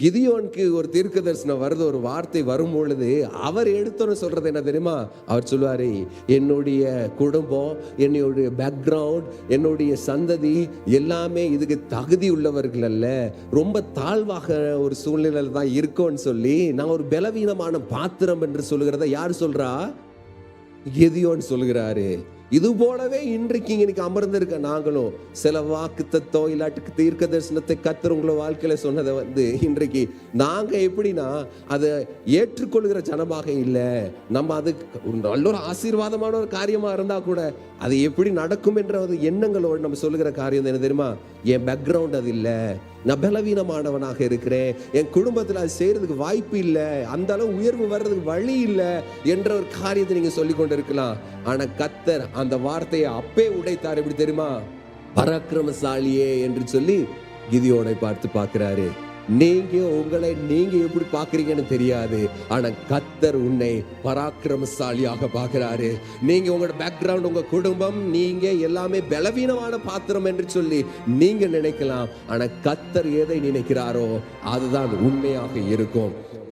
கிதியோனுக்கு ஒரு தீர்க்க தரிசனம் வருது, ஒரு வார்த்தை வரும் பொழுது அவர் எடுத்தோன்னு சொல்றது என்ன தெரியுமா? அவர் சொல்லுவாரு, என்னுடைய குடும்பம், என்னுடைய பேக்ரவுண்ட், என்னுடைய சந்ததி எல்லாமே இதுக்கு தகுதி உள்ளவர்கள் அல்ல, ரொம்ப தாழ்வாக ஒரு சூழ்நிலையில தான் இருக்கோன்னு சொல்லி நான் ஒரு பலவீனமான பாத்திரம் என்று சொல்லுகிறத யார் சொல்றா? கிதியோன் சொல்லுகிறாரு. இது போலவே இன்றைக்கு இன்னைக்கு அமர்ந்திருக்க நாங்களும் சில வாக்கு தத்துவம் இல்லாட்டுக்கு தீர்க்க தரிசனத்தை கர்த்தர் உங்களை வாழ்க்கையில சொன்னதை இன்றைக்கு நாங்க எப்படின்னா அதை ஏற்றுக்கொள்கிற ஜனமாக இல்லை. நம்ம அது நல்ல ஒரு ஆசீர்வாதமான ஒரு காரியமா இருந்தா கூட அது எப்படி நடக்கும் என்ற ஒரு எண்ணங்களோடு நம்ம சொல்லுகிற காரியம் என்ன தெரியுமா? என் பேக்ரவுண்ட் அது இல்லை, நான் பலவீனமானவனாக இருக்கிறேன், என் குடும்பத்தில் அது செய்யறதுக்கு வாய்ப்பு இல்லை, அந்த அளவு உயர்வு வர்றதுக்கு வழி இல்லை என்ற ஒரு காரியத்தை நீங்க சொல்லிக் கொண்டு இருக்கலாம். ஆனா கர்த்தர் அந்த வார்த்தையை அப்பே உடைத்தார். எப்படி தெரியுமா? பராக்கிரமசாலியே என்று சொல்லி கிதியோனை பார்த்து பார்க்கிறாரு. உங்களை நீங்க எப்படி பாக்குறீங்கன்னு தெரியாது, ஆனா கர்த்தர் உன்னை பராக்கிரமசாலியாக பார்க்கிறாரு. நீங்க உங்களோட பேக்ரவுண்ட், உங்க குடும்பம், நீங்க எல்லாமே பலவீனமான பாத்திரம் என்று சொல்லி நீங்க நினைக்கலாம். ஆனா கர்த்தர் எதை நினைக்கிறாரோ அதுதான் உண்மையாக இருக்கும்.